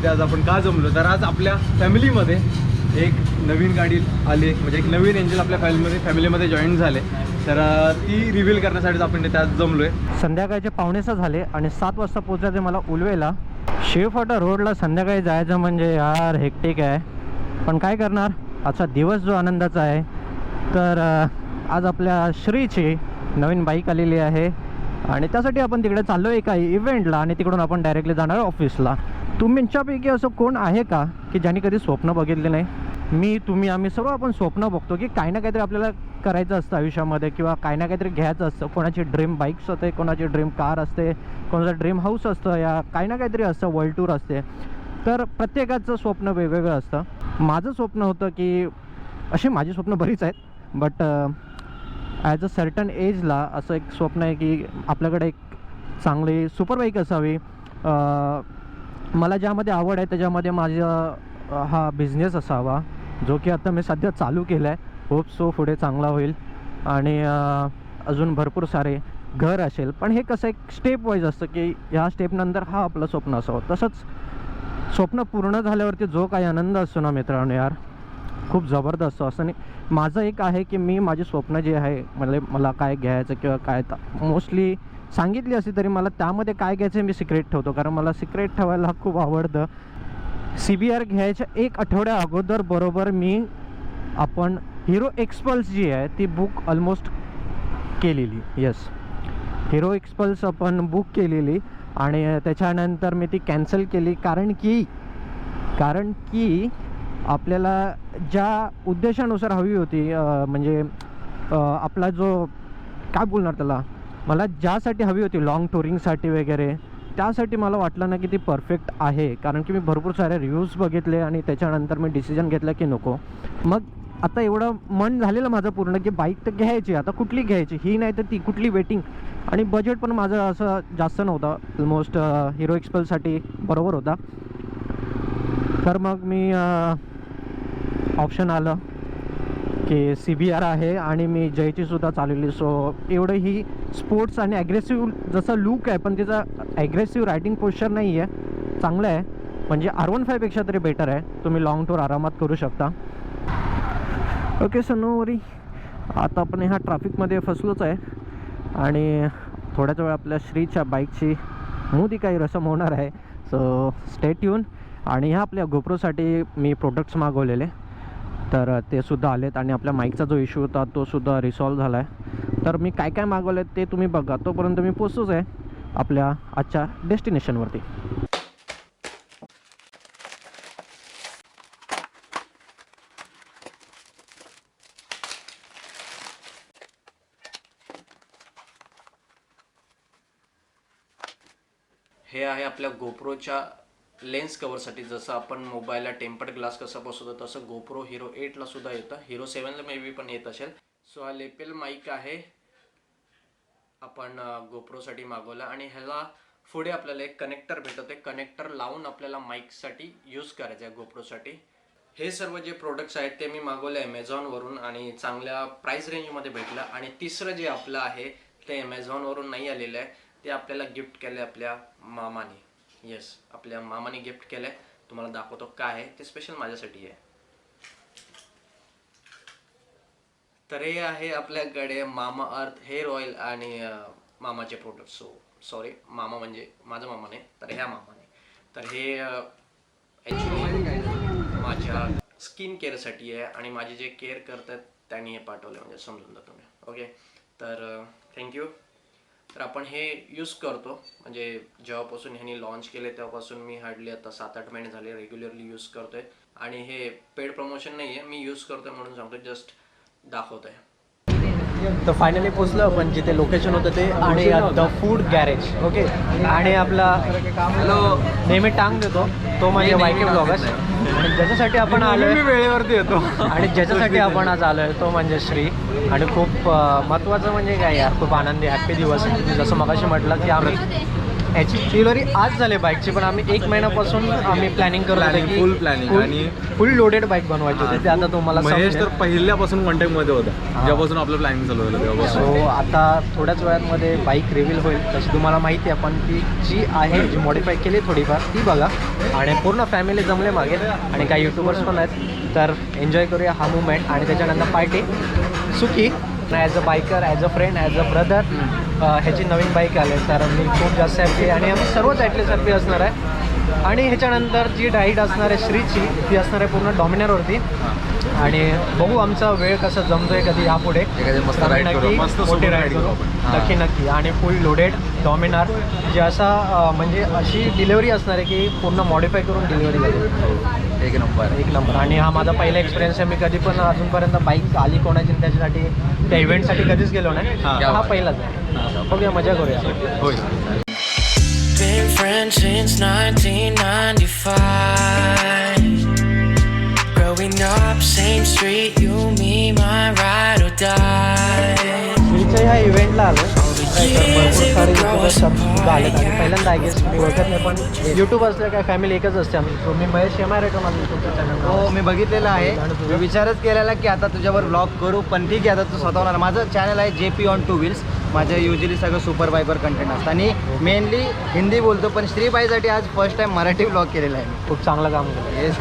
इथे आज आपण का जमलो, तर आज आपल्या फॅमिलीमध्ये एक नवीन गाडी आली, म्हणजे एक नवीन एंजल आपल्या फॅमिलीमध्ये जॉईन झाले. तर ती रिव्हील करण्यासाठीच आपण इथे आज जमलो आहे. संध्याकाळचे 5:45 झाले आणि 7 वाजता पोहोचायचे मला उलवेला. शेवफाटा रोडला संध्याकाळी जायचं म्हणजे यार हेक्टिक आहे, पण काय करणार, आजचा दिवस जो आनंदाचा आहे. तर आज आपल्या श्रीची नवीन बाईक आलेली आहे आणि त्यासाठी आपण तिकडे चाललो आहे एका इव्हेंटला आणि तिकडून आपण डायरेक्टली जाणार ऑफिसला. तुमच्यापैकी असं कोण आहे का की ज्यांनी कधी स्वप्न बघितले नाही? मी, तुम्ही, आम्ही सर्व आपण स्वप्न बघतो की काही ना काहीतरी आपल्याला करायचं असतं आयुष्यामध्ये किंवा काही ना काहीतरी घ्यायचं असतं. कोणाची ड्रीम बाईक्स असते, कोणाची ड्रीम कार असते, कोणाचं ड्रीम हाऊस असतं, या काही ना काहीतरी असतं, वर्ल्ड टूर असते. तर प्रत्येकाचं स्वप्न वेगवेगळं असतं. माझं स्वप्न होतं की, अशी माझी स्वप्न बरीच आहेत, बट ॲज अ सर्टन एजला असं एक स्वप्न आहे की आपल्याकडे एक चांगली सुपर बाईक असावी. मला ज्यामध्ये आवड आहे त्याच्यामध्ये माझा हा बिझनेस असावा, जो की आता मी सध्या चालू केला आहे. होप सो पुढे चांगला होईल आणि अजून भरपूर सारे घर असेल. पण हे कसं एक स्टेप वाईज असतं की ह्या स्टेपनंतर हा आपलं स्वप्न असावं. तसंच स्वप्न पूर्ण झाल्यावरती जो काही आनंद असतो ना मित्रांनो, यार खूप जबरदस्त असं. आणि माझं एक आहे की मी माझी स्वप्न जे आहे, मला काय घ्यायचं किंवा काय मोस्टली सांगितली असती तरी मला त्यामध्ये काय घ्यायचं मी सिक्रेट ठेवतो, कारण मला सिक्रेट ठेवायला खूप आवडतं. CBR घ्यायच्या 1 आठवड्या अगोदर बरोबर आपण हिरो एक्सपल्स जी आहे ती बुक ऑलमोस्ट केलेली. येस, हिरो एक्सपल्स आपण बुक केलेली आणि त्याच्यानंतर मी ती कॅन्सल केली, कारण की आपल्याला ज्या उद्देशानुसार हवी होती, म्हणजे आपला जो काय बोलणार त्याला, मला ज्यासाठी हवी होती लॉंग टुरिंगसाठी वगैरे, त्यासाठी मला वाटलं ना की ती परफेक्ट आहे. कारण की मी भरपूर सारे रिव्ह्यूज बघितले आणि त्याच्यानंतर मी डिसिजन घेतलं की नको. मग आता एवढं मन झालेलं माझं पूर्ण की बाईक तर घ्यायची, आता कुठली घ्यायची, ही नाही तर ती कुठली, वेटिंग. आणि बजेट पण माझं असं जास्त नव्हतं, ऑलमोस्ट हिरो एक्सपल्ससाठी बरोबर होता. तर मग मी ऑप्शन आलं की CBR आहे आणि मी जयचीसुद्धा चालवली. सो एवढं ही स्पोर्ट्स आणि ॲग्रेसिव्ह जसं लूक आहे, पण तिचा ॲग्रेसिव्ह रायडिंग पोश्चर नाही आहे, चांगलं आहे. म्हणजे R15पेक्षा तरी बेटर आहे. तुम्ही लाँग टूर आरामात करू शकता. ओके, सो नो वरी. आता आपण ह्या ट्रॅफिकमध्ये फसलोच आहे आणि थोड्याच वेळ आपल्या श्रीच्या बाईकची मोठी काही रसम होणार आहे. So stay tune. आणि ह्या आपल्या गोप्रोसाठी मी प्रोडक्ट्स मागवलेले, तर ते सुद्धा आलेत आणि आपल्या माईकचा जो इश्यू होता तो सुद्धा रिसॉल्व्ह झाला आहे. तर मी काय काय मागवलं ते तुम्ही बघा. तोपर्यंत मी पोचतोच आहे आपल्या आजच्या डेस्टिनेशनवरती. हे आहे आपल्या गोप्रोच्या लेन्स कवरसाठी. जसं आपण मोबाईलला टेम्पर्ड ग्लास कसं बसवतो तसं गोप्रो हिरो 8ला सुद्धा येतं, हिरो 7ला मे बी पण येत असेल. सो हा लेपेल माईक आहे, आपण गोप्रोसाठी मागवला आणि ह्याला पुढे आपल्याला एक कनेक्टर भेटतं. ते कनेक्टर लावून आपल्याला माईकसाठी यूज करायचं आहे गोप्रोसाठी. हे सर्व जे प्रोडक्ट्स आहेत ते मी मागवले ॲमेझॉनवरून आणि चांगल्या प्राईस रेंजमध्ये भेटलं. आणि तिसरं जे आपलं आहे ते ॲमेझॉनवरून नाही आलेलं आहे, ते आपल्याला गिफ्ट केलं आपल्या मामाने. येस, आपल्या मामाने गिफ्ट केलं आहे. तुम्हाला दाखवतो काय आहे ते, स्पेशल माझ्यासाठी आहे. तर हे आहे आपल्याकडे मामा अर्थ हेअर ऑइल आणि मामाचे प्रोडक्ट. सॉरी, मामा म्हणजे माझा मामा नाही, तर ह्या मामाने. तर हे ॲक्च्युली माझ्या स्किन केअरसाठी आहे आणि माझी जे केअर करतात त्यांनी हे पाठवले, म्हणजे समजून जा तुम्ही. ओके, तर थँक्यू. तर आपण हे यूज करतो, म्हणजे जेव्हापासून ह्यांनी लॉन्च केले तेव्हापासून मी हार्डली आता 7-8 महिने झाले रेग्युलरली यूज करतोय. आणि हे पेड प्रमोशन नाही आहे, मी यूज करतोय म्हणून सांगतो, जस्ट दाखवत आहे. तर फायनली पोचलो आपण जिथे लोकेशन होतं ते, आणि द फूड गॅरेज. ओके, आणि आपला नेहमी टांग देतो तो म्हणजे YK ब्लॉगर्स, आणि ज्याच्यासाठी आपण आलो वेळेवरती येतो आणि ज्याच्यासाठी आपण आज आलो आहे तो म्हणजे श्री. आणि खूप महत्त्वाचं म्हणजे काय यार, खूप आनंदी हॅप्पी दिवस. जसं मगाशी म्हटलं की आम्ही याची डिलिव्हरी आज झाली बाईकची, पण आम्ही 1 महिन्यापासून आम्ही प्लॅनिंग करत होतो की फुल प्लॅनिंग आणि फुल लोडेड बाईक बनवायची होती. ते आता तुम्हाला महेश तर समजेल. पहिल्यापासून कॉन्टॅक्टमध्ये होता, जेव्हापासून आपलं प्लॅनिंग चालू झालं तेव्हापासून. सो आता थोड्याच वेळामध्ये बाईक रिव्हील होईल. तशी तुम्हाला माहिती आहे, पण ती जी आहे जी मॉडिफाय केली थोडीफार ती बघा. आणि पूर्ण फॅमिली जमले मागे आणि काही यूट्यूबर्स पण आहेत, तर एन्जॉय करूया हा मुवमेंट. आणि त्याच्यानंतर पार्टी सुखी as a biker, as a friend, as a brother. ह्याची नवीन बाईक आली तर मी खूप जास्त हॅपी आणि आम्ही सर्वच ॲटलीस्ट हॅपी असणार आहे. आणि ह्याच्यानंतर जी राईड असणार आहे श्रीची, ती असणार आहे पूर्ण डॉमिनारवरती. आणि बघू आमचा वेळ कसा जमतोय कधी यापुढे. मस्त राईड करू, मस्त मोठी राईड करू नक्की नक्की. आणि फुल लोडेड डॉमिनार जे असा म्हणजे अशी डिलिव्हरी असणार आहे की पूर्ण मॉडिफाय करून डिलिव्हरी झाली. एक नंबर. आणि हा माझा पहिला एक्सपिरियन्स आहे. मी कधी पण अजूनपर्यंत बाईक आली कोणाची त्याच्यासाठी त्या इव्हेंटसाठी कधीच गेलो नाही. हा पहिलाच आहे. बघूया, मजा करूया. होय. Been friends since 1995. Growing up, same street, you, me, my ride or die. श्रीच्या ह्या इव्हेंटला आलो तर भरपूर सारे सुद्धा आलेत. आणि पहिल्यांदा आय गेस मी ओळखत नाही, पण यूट्यूब असलं काय फॅमिली एकच असते आम्ही. सो मी महेश MR आहे माझं यूट्यूबचं चॅनल. हो, मी बघितलेलं आहे. मी विचारच केलेला की आता तुझ्यावर ब्लॉग करू, पण ठीक आहे आता तू स्वतःहून. माझं चॅनल आहे JP on 2 wheels. माझं युजली सगळं सुपर बायकर कंटेंट असतं आणि मेनली हिंदी बोलतो, पण श्रीबाईसाठी आज फर्स्ट टाइम मराठी ब्लॉग केलेला आहे मी. खूप चांगलं काम केलं. येस.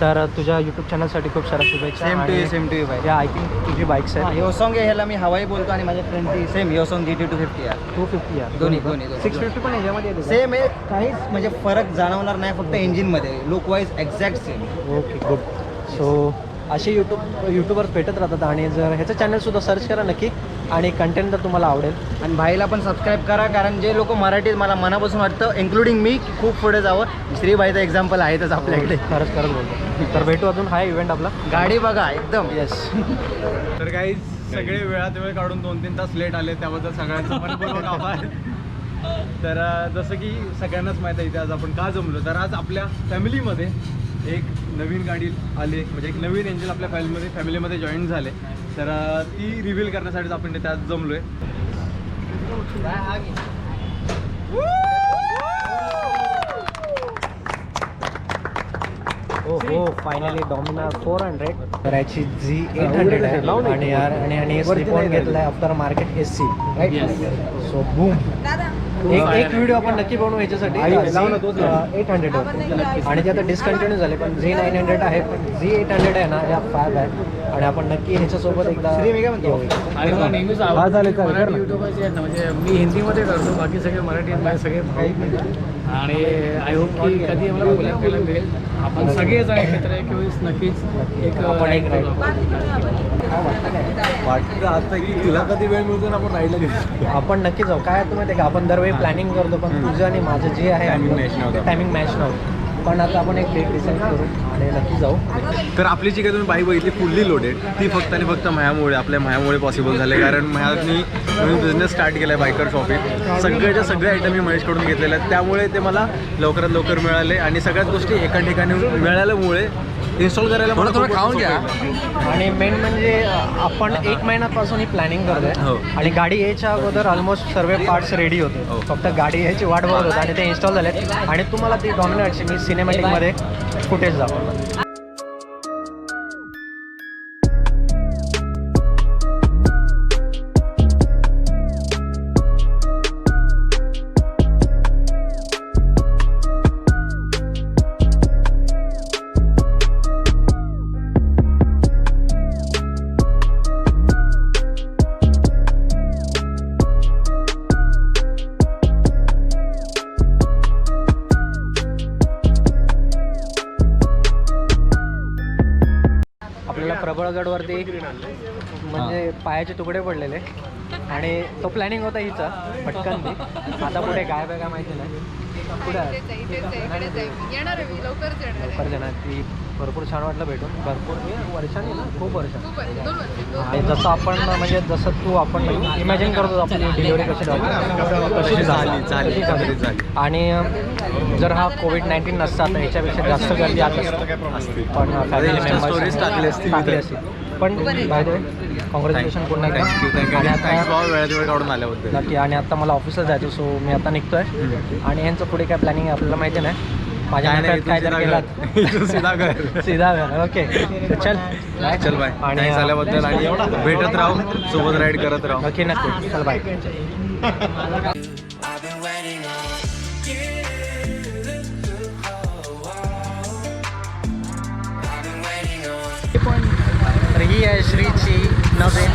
तर तुझ्या यूट्यूब चॅनलसाठी खूप साऱ्या शुभेच्छा. Same to you bye. या आय थिंक तुझी बाईक्स आहे यो सॉन्ग आहे, ह्याला मी हवाई बोलतो आणि माझ्या फ्रेंडची सेम यो सॉन्ग GT 250 आहे. 250 आहे. दोन्ही 650 पण याच्यामध्ये येते. सेम आहे, काहीच म्हणजे फरक जाणवणार नाही, फक्त इंजिनमध्ये. Look wise exact same. Okay good. So असे यूट्यूबर भेटत राहतात. आणि जर ह्याचं चॅनलसुद्धा सर्च करा नक्की, आणि कंटेंट तर तुम्हाला आवडेल. आणि भाईला पण सबस्क्राईब करा, कारण जे लोक मराठीत मला मनापासून वाटतं इन्क्लुडिंग मी की खूप पुढे जावं. श्रीबाईचं एक्झाम्पल आहेतच आपल्याकडे. खरंच बोलतो. तर भेटू अजून. हा इव्हेंट आपला गाडी बघा एकदम. येस. तर काही सगळे वेळात वेळ काढून 2-3 तास लेट आले, त्याबद्दल सगळ्यांचं मनपूर्वक आभार. तर जसं की सगळ्यांनाच माहीत आहे इथे आज आपण का जमलो, तर आज आपल्या फॅमिलीमध्ये एक नवीन गाडी आली, म्हणजे एक नवीन एंजल आपल्या फॅमिलीमध्ये जॉईन झाले. तर ती रिव्हील करण्यासाठीच आपण इथे आज जमलो आहे. हो फायनली डॉमिनार 400. तर याची G800 आहे. आणि आणि स्लिप ऑन घेतला आहे after market SC right. So boom. एक व्हिडिओ आपण नक्की बनवू याच्यासाठी. 800 आणि ते आता डिस्कंटिन्यू झाले, पण G900 आहे. पण G800 आहे ना, या फॅब आहे. आणि आपण नक्की ह्याच्यासोबत एकदा नेहमीच मराठी युट्यूबरचे आहेत ना, म्हणजे मी हिंदीमध्ये करतो, बाकी सगळे मराठी आहेत, माझे सगळे भाऊ. आणि आय होप की कधी मला बोलायला मिळेल. आपण सगळेच आहे एकत्र एक नक्कीच एक वाटतं आता की तुला कधी वेळ मिळतो ना आपण राहिलं गेलो. आपण नक्की जाऊ. काय आहे तुम्ही, का आपण दरवेळी प्लॅनिंग करतो, पण तुझं आणि माझं जे आहे टायमिंग मॅच नव्हतं. पण आता आपण एक डेट डिसाईड करू आणि नक्की जाऊ. तर आपली जी काही तुम्ही बाईक बघितली फुल्ली लोडेड, ती फक्त आणि फक्त आपल्या म्हायामुळे पॉसिबल झाले. कारण म्हायानी नवीन बिझनेस स्टार्ट केला आहे बायकर शॉपिंग. सगळ्याच्या सगळे आयटम मी महेशकडून घेतलेले आहेत, त्यामुळे ते मला लवकरात लवकर मिळाले. आणि सगळ्याच गोष्टी एका ठिकाणी मिळाल्यामुळे इन्स्टॉल करायला मला थोडं खाऊन घ्या. आणि मेन म्हणजे आपण 1 महिन्यापासून ही प्लॅनिंग करतोय. आणि गाडी यायच्या अगोदर ऑलमोस्ट सर्व पार्ट्स रेडी होते. फक्त गाडी यायची वाट बघत होते आणि ते इन्स्टॉल झालेत. आणि तुम्हाला ती डॉमिनारची मी सिनेमॅटिकमध्ये फुटेज दाखवतो. प्रबळगडवरती म्हणजे पायाचे तुकडे पडलेले. आणि तो प्लॅनिंग होता हिचा पटकन ती. आता पुढे काय बघा माहिती नाही. पुढे लवकर जाणार. ती भरपूर छान वाटलं भेटून. भरपूर वर्षांनी ना, खूप वर्षांनी. आणि जसं आपण म्हणजे जसं तू आपण इमॅजिन करतो आपली डिलिव्हरी कशी झाली. आणि जर हा COVID-19 नसता तर ह्याच्यापेक्षा जास्त गर्दी आली असते. पण फॅमिली मेंबर्स टाकली असती. पण बाय द वे कॉंग्रॅच्युलेशन पुन्हा एकदा. आणि आता वेळाच्या वेळ काढून आल्याबद्दल. नक्की. आणि आता मला ऑफिसला जायचं, सो मी आता निघतोय. आणि यांचं पुढे काय प्लॅनिंग आहे आपल्याला माहिती नाही. माझ्या नफ्यात काय जर केलात सीधा घर. सीधा घर. ओके चल बाय. चल बाय. आणि आल्याबद्दल आणि भेटत राहू, सोबत राईड करत राहू. नक्की नक्की. चल bye. I've been waiting on you. I've been waiting on. तर ही आहे श्रीची नवे